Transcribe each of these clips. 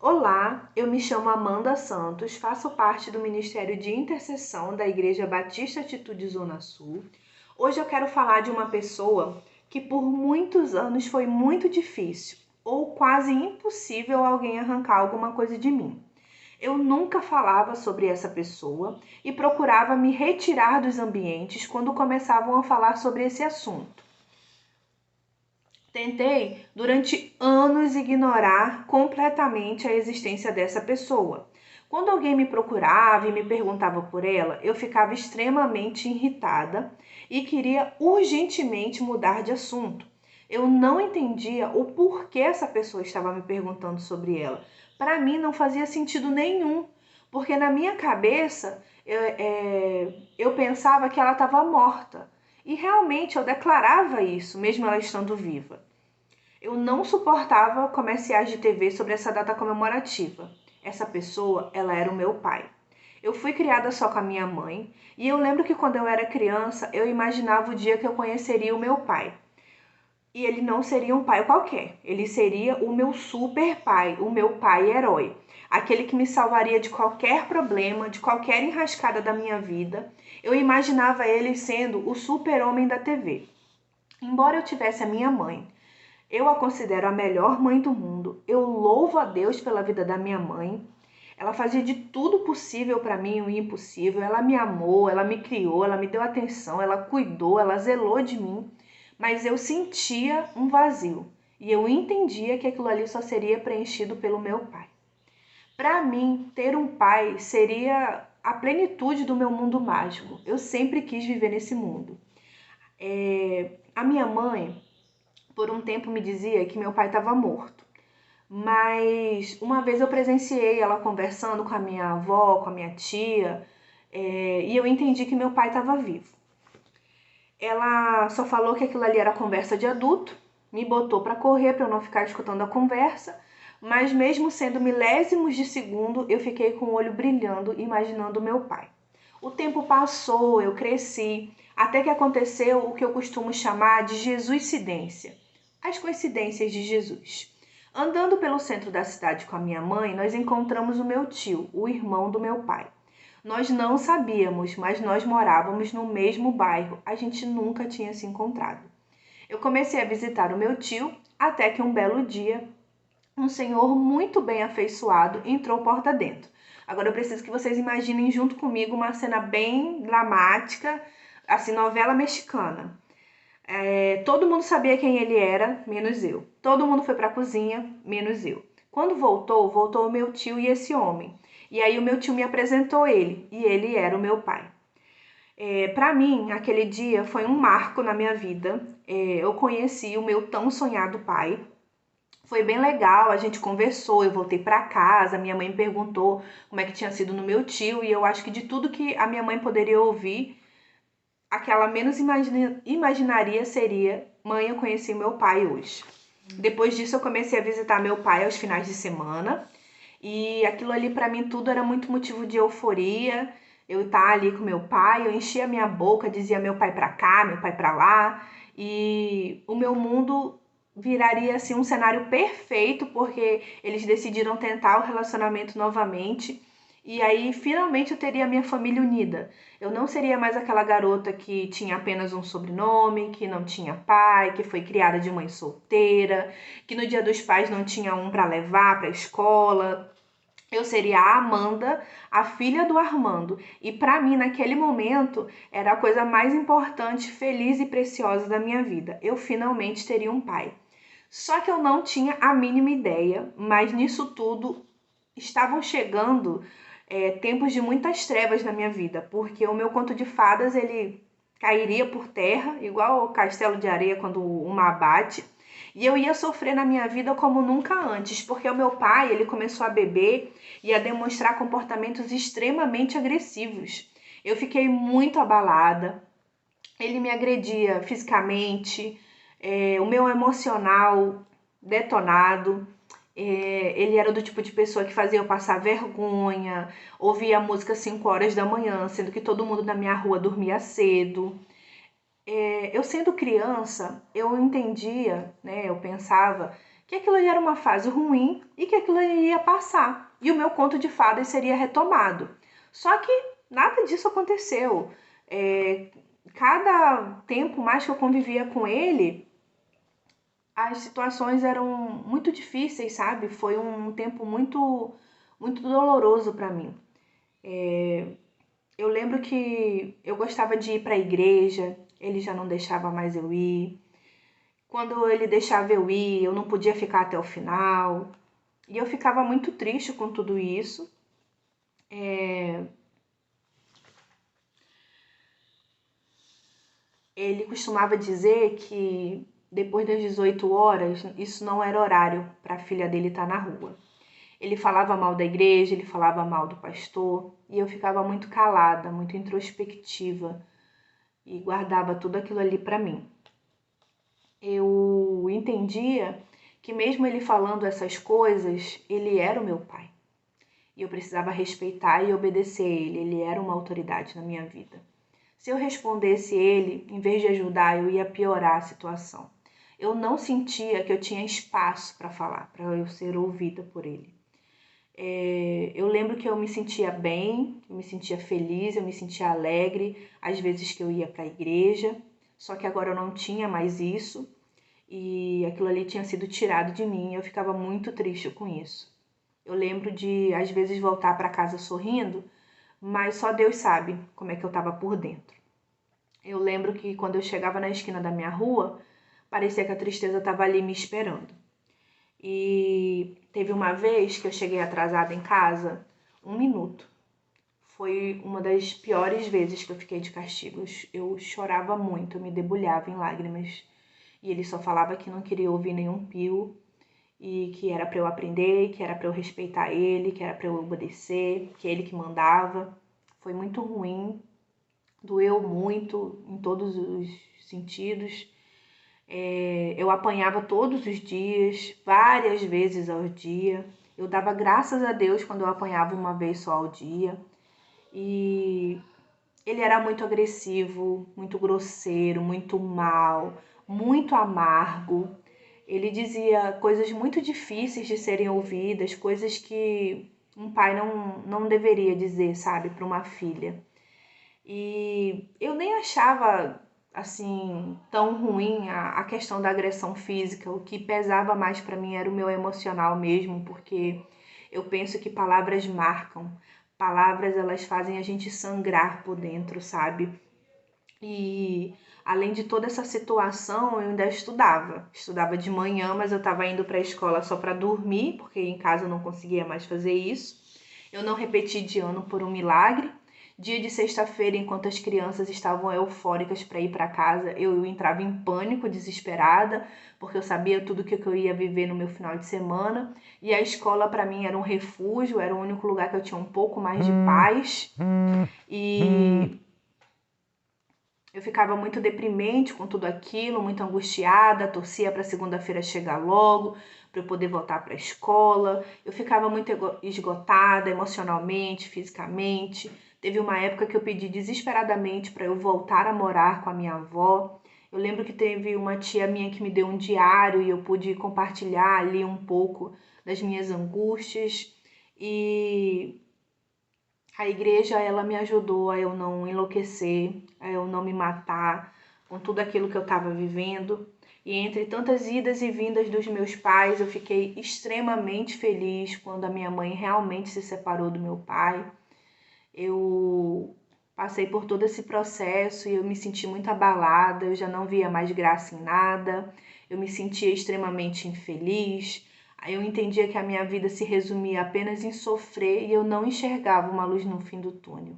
Olá, eu me chamo Amanda Santos, faço parte do Ministério de Intercessão da Igreja Batista Atitude Zona Sul. Hoje eu quero falar de uma pessoa que por muitos anos foi muito difícil ou quase impossível alguém arrancar alguma coisa de mim. Eu nunca falava sobre essa pessoa e procurava me retirar dos ambientes quando começavam a falar sobre esse assunto. Tentei, durante anos, ignorar completamente a existência dessa pessoa. Quando alguém me procurava e me perguntava por ela, eu ficava extremamente irritada e queria urgentemente mudar de assunto. Eu não entendia o porquê essa pessoa estava me perguntando sobre ela. Para mim não fazia sentido nenhum, porque na minha cabeça eu pensava que ela estava morta. E realmente eu declarava isso, mesmo ela estando viva. Eu não suportava comerciais de TV sobre essa data comemorativa. Essa pessoa, ela era o meu pai. Eu fui criada só com a minha mãe e eu lembro que quando eu era criança, eu imaginava o dia que eu conheceria o meu pai. E ele não seria um pai qualquer, ele seria o meu super pai, o meu pai herói. Aquele que me salvaria de qualquer problema, de qualquer enrascada da minha vida. Eu imaginava ele sendo o super-homem da TV. Embora eu tivesse a minha mãe, eu a considero a melhor mãe do mundo. Eu louvo a Deus pela vida da minha mãe. Ela fazia de tudo possível para mim, o impossível. Ela me amou, ela me criou, ela me deu atenção, ela cuidou, ela zelou de mim. Mas eu sentia um vazio e eu entendia que aquilo ali só seria preenchido pelo meu pai. Para mim, ter um pai seria a plenitude do meu mundo mágico. Eu sempre quis viver nesse mundo. A minha mãe, por um tempo, me dizia que meu pai estava morto. Mas uma vez eu presenciei ela conversando com a minha avó, com a minha tia, e eu entendi que meu pai estava vivo. Ela só falou que aquilo ali era conversa de adulto, me botou para correr para eu não ficar escutando a conversa, mas mesmo sendo milésimos de segundo, eu fiquei com o olho brilhando, imaginando meu pai. O tempo passou, eu cresci, até que aconteceu o que eu costumo chamar de Jesuscidência, as coincidências de Jesus. Andando pelo centro da cidade com a minha mãe, nós encontramos o meu tio, o irmão do meu pai. Nós não sabíamos, mas nós morávamos no mesmo bairro. A gente nunca tinha se encontrado. Eu comecei a visitar o meu tio até que um belo dia, um senhor muito bem afeiçoado entrou porta dentro. Agora eu preciso que vocês imaginem junto comigo uma cena bem dramática, assim, novela mexicana. Todo mundo sabia quem ele era, menos eu. Todo mundo foi para a cozinha, menos eu. Quando voltou o meu tio e esse homem. E aí o meu tio me apresentou ele, e ele era o meu pai. Para mim, aquele dia foi um marco na minha vida. Eu conheci o meu tão sonhado pai. Foi bem legal, a gente conversou, eu voltei para casa, minha mãe me perguntou como é que tinha sido no meu tio, e eu acho que de tudo que a minha mãe poderia ouvir, a que ela menos imaginaria seria: mãe, eu conheci meu pai hoje. Depois disso eu comecei a visitar meu pai aos finais de semana e aquilo ali para mim tudo era muito motivo de euforia. Eu estar ali com meu pai, eu enchia minha boca, dizia meu pai para cá, meu pai para lá, e o meu mundo viraria assim um cenário perfeito porque eles decidiram tentar o relacionamento novamente. E aí, finalmente, eu teria a minha família unida. Eu não seria mais aquela garota que tinha apenas um sobrenome, que não tinha pai, que foi criada de mãe solteira, que no dia dos pais não tinha um para levar para a escola. Eu seria a Amanda, a filha do Armando. E para mim, naquele momento, era a coisa mais importante, feliz e preciosa da minha vida. Eu finalmente teria um pai. Só que eu não tinha a mínima ideia, mas nisso tudo estavam chegando tempos de muitas trevas na minha vida, porque o meu conto de fadas ele cairia por terra, igual o castelo de areia quando o mar bate, e eu ia sofrer na minha vida como nunca antes, porque o meu pai ele começou a beber e a demonstrar comportamentos extremamente agressivos. Eu fiquei muito abalada, ele me agredia fisicamente, o meu emocional detonado. Ele era do tipo de pessoa que fazia eu passar vergonha, ouvia a música às 5 horas da manhã, sendo que todo mundo na minha rua dormia cedo. Eu sendo criança, eu entendia, né, eu pensava que aquilo ali era uma fase ruim e que aquilo ali ia passar. E o meu conto de fadas seria retomado. Só que nada disso aconteceu. Cada tempo mais que eu convivia com ele, as situações eram muito difíceis, sabe? Foi um tempo muito doloroso para mim. Eu lembro que eu gostava de ir para a igreja, ele já não deixava mais eu ir. Quando ele deixava eu ir, eu não podia ficar até o final. E eu ficava muito triste com tudo isso. Ele costumava dizer que depois das 18 horas, isso não era horário para a filha dele estar na rua. Ele falava mal da igreja, ele falava mal do pastor, e eu ficava muito calada, muito introspectiva e guardava tudo aquilo ali para mim. Eu entendia que mesmo ele falando essas coisas, ele era o meu pai. E eu precisava respeitar e obedecer ele, ele era uma autoridade na minha vida. Se eu respondesse ele, em vez de ajudar, eu ia piorar a situação. Eu não sentia que eu tinha espaço para falar, para eu ser ouvida por ele. Eu lembro que eu me sentia bem, eu me sentia feliz, eu me sentia alegre, às vezes que eu ia para a igreja, só que agora eu não tinha mais isso e aquilo ali tinha sido tirado de mim e eu ficava muito triste com isso. Eu lembro de, às vezes, voltar para casa sorrindo, mas só Deus sabe como é que eu estava por dentro. Eu lembro que quando eu chegava na esquina da minha rua, parecia que a tristeza estava ali me esperando. E teve uma vez que eu cheguei atrasada em casa, 1 minuto. Foi uma das piores vezes que eu fiquei de castigo. Eu chorava muito, eu me debulhava em lágrimas. E ele só falava que não queria ouvir nenhum pio e que era para eu aprender, que era para eu respeitar ele, que era para eu obedecer, que é ele que mandava. Foi muito ruim, doeu muito em todos os sentidos. Eu apanhava todos os dias, várias vezes ao dia. Eu dava graças a Deus quando eu apanhava uma vez só ao dia. E ele era muito agressivo, muito grosseiro, muito mal, muito amargo. Ele dizia coisas muito difíceis de serem ouvidas, coisas que um pai não deveria dizer, sabe, para uma filha. E eu nem achava assim tão ruim a questão da agressão física. O que pesava mais para mim era o meu emocional mesmo, porque eu penso que palavras marcam. Palavras, elas fazem a gente sangrar por dentro, sabe? E além de toda essa situação, eu ainda estudava. Estudava de manhã, mas eu estava indo para a escola só para dormir, porque em casa eu não conseguia mais fazer isso. Eu não repeti de ano por um milagre. Dia de sexta-feira, enquanto as crianças estavam eufóricas para ir para casa, eu entrava em pânico, desesperada, porque eu sabia tudo que eu ia viver no meu final de semana. E a escola para mim era um refúgio, era o único lugar que eu tinha um pouco mais de paz. E eu ficava muito deprimente com tudo aquilo, muito angustiada, torcia para segunda-feira chegar logo, para eu poder voltar para a escola. Eu ficava muito esgotada emocionalmente, fisicamente. Teve uma época que eu pedi desesperadamente para eu voltar a morar com a minha avó. Eu lembro que teve uma tia minha que me deu um diário e eu pude compartilhar ali um pouco das minhas angústias. E a igreja, ela me ajudou a eu não enlouquecer, a eu não me matar com tudo aquilo que eu estava vivendo. E entre tantas idas e vindas dos meus pais, eu fiquei extremamente feliz quando a minha mãe realmente se separou do meu pai. Eu passei por todo esse processo e eu me senti muito abalada, eu já não via mais graça em nada, eu me sentia extremamente infeliz. Aí eu entendia que a minha vida se resumia apenas em sofrer e eu não enxergava uma luz no fim do túnel.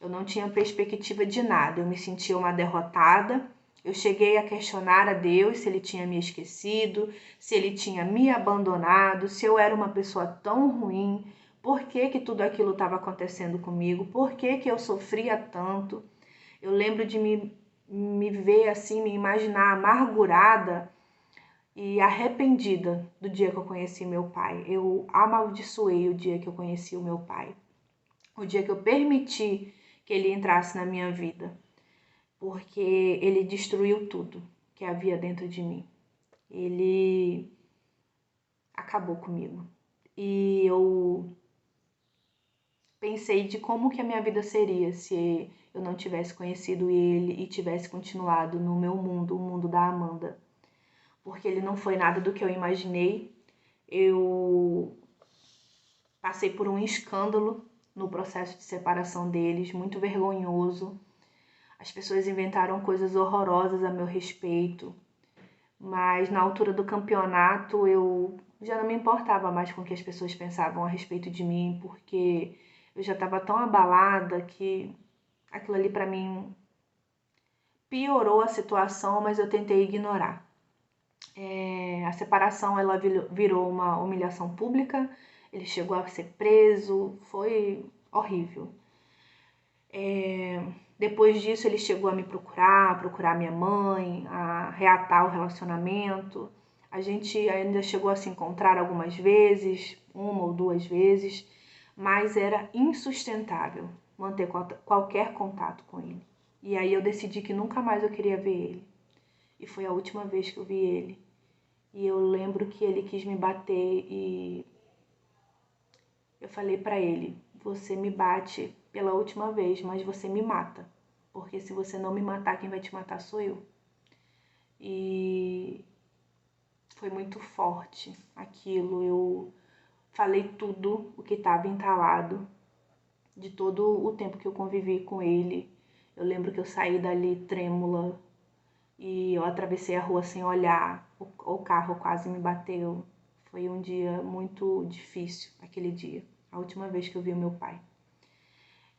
Eu não tinha perspectiva de nada, eu me sentia uma derrotada. Eu cheguei a questionar a Deus se ele tinha me esquecido, se ele tinha me abandonado, se eu era uma pessoa tão ruim, por que que tudo aquilo estava acontecendo comigo, por que que eu sofria tanto. Eu lembro de me ver assim, me imaginar amargurada e arrependida do dia que eu conheci meu pai. Eu amaldiçoei o dia que eu conheci o meu pai. O dia que eu permiti que ele entrasse na minha vida. Porque ele destruiu tudo que havia dentro de mim. Ele acabou comigo. E eu pensei de como que a minha vida seria se eu não tivesse conhecido ele e tivesse continuado no meu mundo, o mundo da Amanda. Porque ele não foi nada do que eu imaginei. Eu passei por um escândalo no processo de separação deles, muito vergonhoso. As pessoas inventaram coisas horrorosas a meu respeito, mas na altura do campeonato eu já não me importava mais com o que as pessoas pensavam a respeito de mim, porque eu já estava tão abalada que aquilo ali para mim piorou a situação, mas eu tentei ignorar. A separação ela virou uma humilhação pública, ele chegou a ser preso, foi horrível. Depois disso ele chegou a me procurar minha mãe, a reatar o relacionamento. A gente ainda chegou a se encontrar algumas vezes, uma ou duas vezes, mas era insustentável manter qualquer contato com ele. E aí eu decidi que nunca mais eu queria ver ele. E foi a última vez que eu vi ele. E eu lembro que ele quis me bater e eu falei pra ele: você me bate pela última vez, mas você me mata. Porque se você não me matar, quem vai te matar sou eu. E foi muito forte aquilo. Eu falei tudo o que estava entalado de todo o tempo que eu convivi com ele. Eu lembro que eu saí dali trêmula e eu atravessei a rua sem olhar. O carro quase me bateu. Foi um dia muito difícil, aquele dia. A última vez que eu vi o meu pai.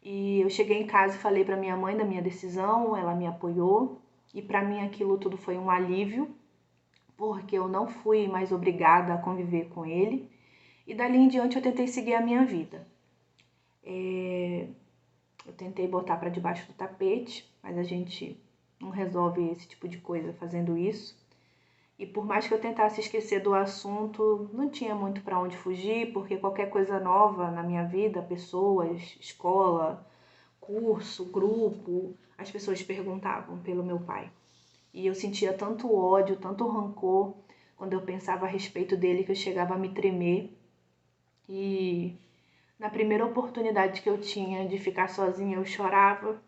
E eu cheguei em casa e falei para minha mãe da minha decisão, ela me apoiou. E para mim aquilo tudo foi um alívio, porque eu não fui mais obrigada a conviver com ele. E dali em diante eu tentei seguir a minha vida. Eu tentei botar para debaixo do tapete, mas a gente não resolve esse tipo de coisa fazendo isso. E por mais que eu tentasse esquecer do assunto, não tinha muito para onde fugir, porque qualquer coisa nova na minha vida, pessoas, escola, curso, grupo, as pessoas perguntavam pelo meu pai. E eu sentia tanto ódio, tanto rancor, quando eu pensava a respeito dele, que eu chegava a me tremer. E na primeira oportunidade que eu tinha de ficar sozinha, eu chorava.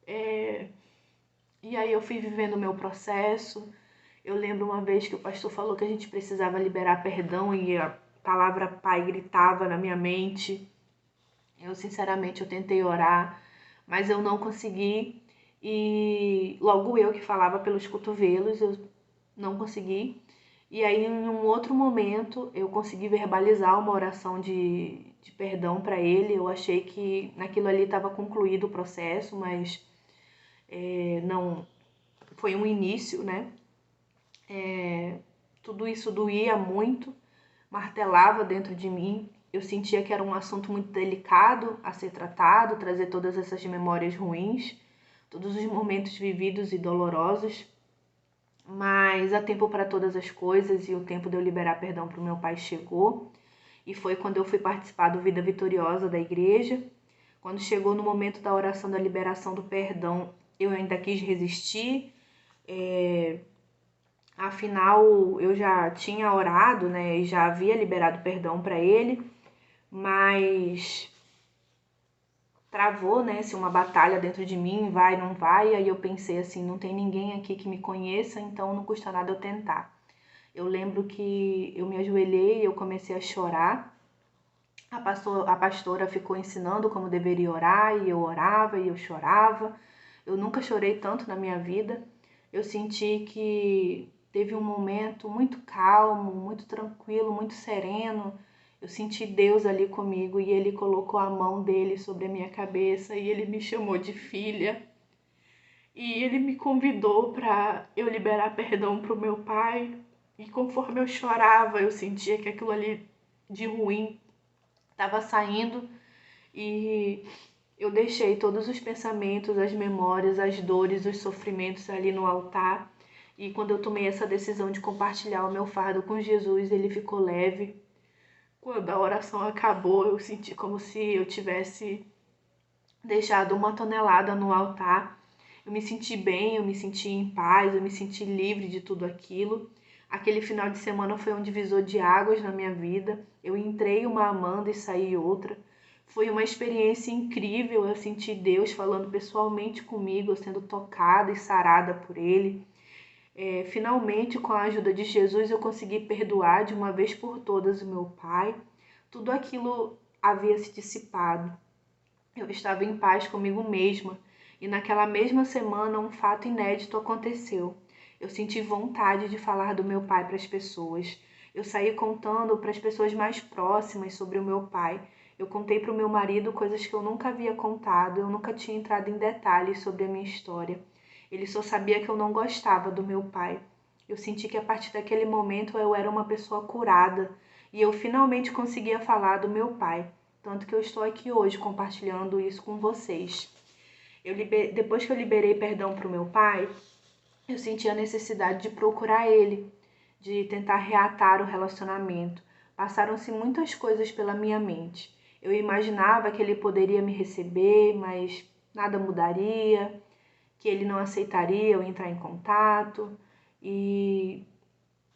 E aí eu fui vivendo o meu processo. Eu lembro uma vez que o pastor falou que a gente precisava liberar perdão e a palavra pai gritava na minha mente. Sinceramente, eu tentei orar, mas eu não consegui. E logo eu que falava pelos cotovelos, eu não consegui. E aí, em um outro momento, eu consegui verbalizar uma oração de perdão para ele. Eu achei que naquilo ali estava concluído o processo, mas não foi um início, né? Tudo isso doía muito, martelava dentro de mim. Eu sentia que era um assunto muito delicado a ser tratado, trazer todas essas memórias ruins, todos os momentos vividos e dolorosos. Mas há tempo para todas as coisas e o tempo de eu liberar perdão para o meu pai chegou. E foi quando eu fui participar do Vida Vitoriosa da igreja. Quando chegou no momento da oração da liberação do perdão, eu ainda quis resistir. Afinal, eu já tinha orado, né, e já havia liberado perdão para ele, mas travou, né, uma batalha dentro de mim, vai, não vai. Aí eu pensei assim, não tem ninguém aqui que me conheça, então não custa nada eu tentar. Eu lembro que eu me ajoelhei e eu comecei a chorar. A pastora ficou ensinando como deveria orar e eu orava e eu chorava. Eu nunca chorei tanto na minha vida. Eu senti que teve um momento muito calmo, muito tranquilo, muito sereno. Eu senti Deus ali comigo e Ele colocou a mão dele sobre a minha cabeça e Ele me chamou de filha. E Ele me convidou para eu liberar perdão para o meu pai. E conforme eu chorava, eu sentia que aquilo ali de ruim estava saindo e eu deixei todos os pensamentos, as memórias, as dores, os sofrimentos ali no altar. E quando eu tomei essa decisão de compartilhar o meu fardo com Jesus, ele ficou leve. Quando a oração acabou, eu senti como se eu tivesse deixado uma tonelada no altar. Eu me senti bem, eu me senti em paz, eu me senti livre de tudo aquilo. Aquele final de semana foi um divisor de águas na minha vida. Eu entrei uma amando e saí outra. Foi uma experiência incrível. Eu senti Deus falando pessoalmente comigo, eu sendo tocada e sarada por Ele. Finalmente, com a ajuda de Jesus, eu consegui perdoar de uma vez por todas o meu pai. Tudo aquilo havia se dissipado. Eu estava em paz comigo mesma. E naquela mesma semana, um fato inédito aconteceu. Eu senti vontade de falar do meu pai para as pessoas. Eu saí contando para as pessoas mais próximas sobre o meu pai. Eu contei para o meu marido coisas que eu nunca havia contado. Eu nunca tinha entrado em detalhes sobre a minha história. Ele só sabia que eu não gostava do meu pai. Eu senti que a partir daquele momento eu era uma pessoa curada e eu finalmente conseguia falar do meu pai. Tanto que eu estou aqui hoje compartilhando isso com vocês. Depois que eu liberei perdão para o meu pai, eu senti a necessidade de procurar ele, de tentar reatar o relacionamento. Passaram-se muitas coisas pela minha mente. Eu imaginava que ele poderia me receber, mas nada mudaria, que ele não aceitaria eu entrar em contato. E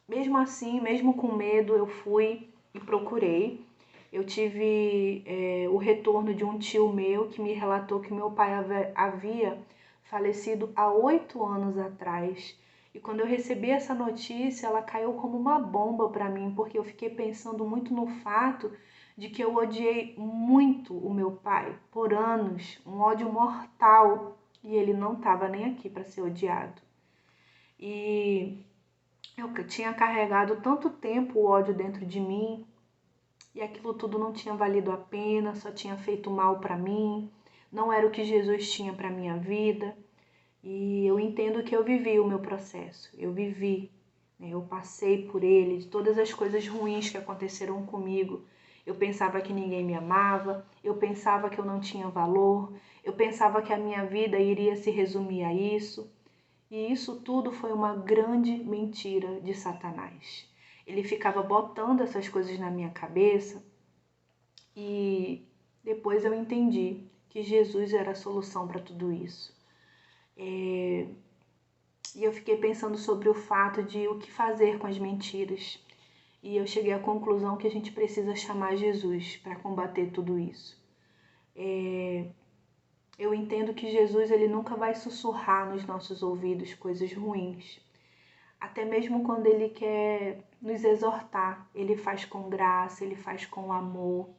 mesmo assim, mesmo com medo, eu fui e procurei. Eu tive o retorno de um tio meu que me relatou que meu pai havia falecido há 8 anos atrás. E quando eu recebi essa notícia, ela caiu como uma bomba para mim, porque eu fiquei pensando muito no fato de que eu odiei muito o meu pai por anos, um ódio mortal, e ele não estava nem aqui para ser odiado. E eu tinha carregado tanto tempo o ódio dentro de mim, e aquilo tudo não tinha valido a pena, só tinha feito mal para mim, não era o que Jesus tinha para minha vida. E eu entendo que eu vivi o meu processo, eu vivi, né? Eu passei por ele, de todas as coisas ruins que aconteceram comigo. Eu pensava que ninguém me amava, eu pensava que eu não tinha valor, eu pensava que a minha vida iria se resumir a isso. E isso tudo foi uma grande mentira de Satanás. Ele ficava botando essas coisas na minha cabeça e depois eu entendi que Jesus era a solução para tudo isso. E eu fiquei pensando sobre o fato de o que fazer com as mentiras. E eu cheguei à conclusão que a gente precisa chamar Jesus para combater tudo isso. Eu entendo que Jesus ele nunca vai sussurrar nos nossos ouvidos coisas ruins. Até mesmo quando ele quer nos exortar, ele faz com graça, ele faz com amor.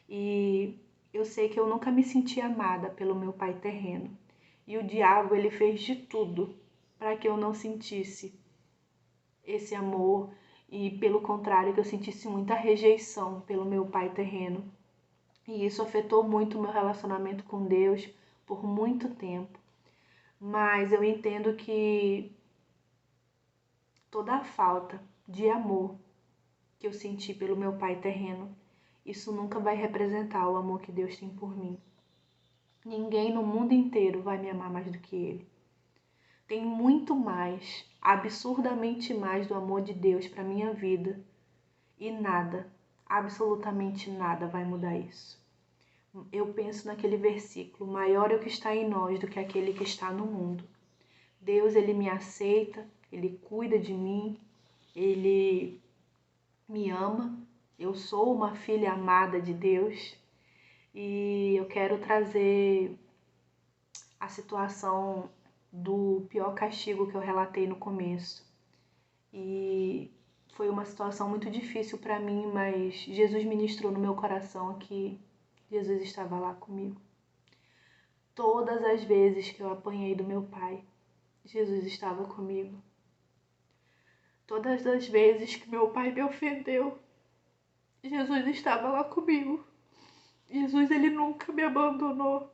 E eu sei que eu nunca me senti amada pelo meu pai terreno. E o diabo, ele fez de tudo para que eu não sentisse esse amor e, pelo contrário, que eu sentisse muita rejeição pelo meu pai terreno. E isso afetou muito o meu relacionamento com Deus por muito tempo. Mas eu entendo que toda a falta de amor que eu senti pelo meu pai terreno, isso nunca vai representar o amor que Deus tem por mim. Ninguém no mundo inteiro vai me amar mais do que ele. Tem muito mais, absurdamente mais do amor de Deus para minha vida. E nada, absolutamente nada vai mudar isso. Eu penso naquele versículo, maior é o que está em nós do que aquele que está no mundo. Deus, ele me aceita, ele cuida de mim, ele me ama. Eu sou uma filha amada de Deus e eu quero trazer a situação do pior castigo que eu relatei no começo. E foi uma situação muito difícil para mim, mas Jesus ministrou no meu coração que Jesus estava lá comigo. Todas as vezes que eu apanhei do meu pai, Jesus estava comigo. Todas as vezes que meu pai me ofendeu, Jesus estava lá comigo. Jesus, ele nunca me abandonou.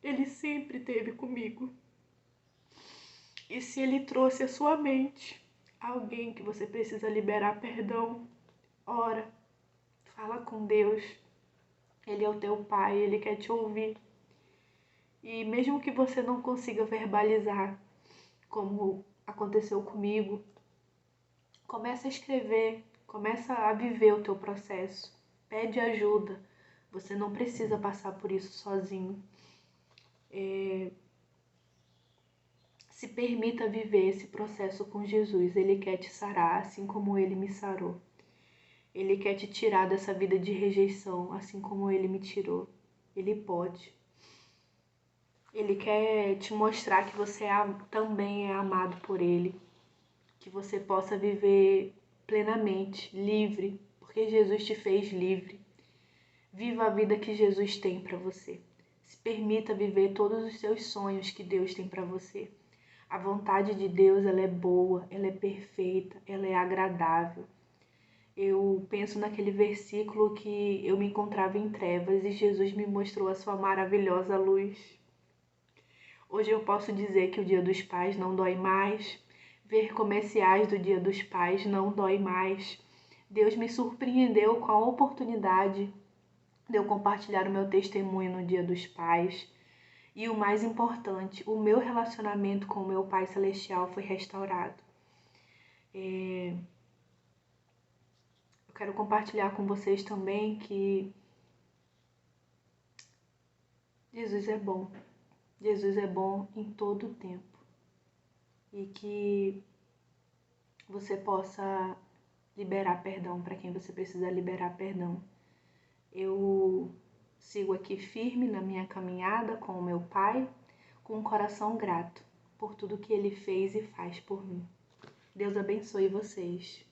Ele sempre esteve comigo. E se ele trouxe à sua mente alguém que você precisa liberar perdão, ora, fala com Deus. Ele é o teu pai, ele quer te ouvir. E mesmo que você não consiga verbalizar, como aconteceu comigo, começa a escrever, começa a viver o teu processo. Pede ajuda. Você não precisa passar por isso sozinho. Se permita viver esse processo com Jesus. Ele quer te sarar, assim como Ele me sarou. Ele quer te tirar dessa vida de rejeição, assim como Ele me tirou. Ele pode. Ele quer te mostrar que você também é amado por Ele. Que você possa viver plenamente, livre, porque Jesus te fez livre. Viva a vida que Jesus tem para você. Se permita viver todos os seus sonhos que Deus tem para você. A vontade de Deus, ela é boa, ela é perfeita, ela é agradável. Eu penso naquele versículo que eu me encontrava em trevas e Jesus me mostrou a sua maravilhosa luz. Hoje eu posso dizer que o Dia dos Pais não dói mais. Ver comerciais do Dia dos Pais não dói mais. Deus me surpreendeu com a oportunidade de eu compartilhar o meu testemunho no Dia dos Pais. E o mais importante, o meu relacionamento com o meu Pai Celestial foi restaurado. Eu quero compartilhar com vocês também que Jesus é bom. Jesus é bom em todo o tempo. E que você possa liberar perdão para quem você precisa liberar perdão. Eu sigo aqui firme na minha caminhada com o meu Pai, com um coração grato por tudo que Ele fez e faz por mim. Deus abençoe vocês.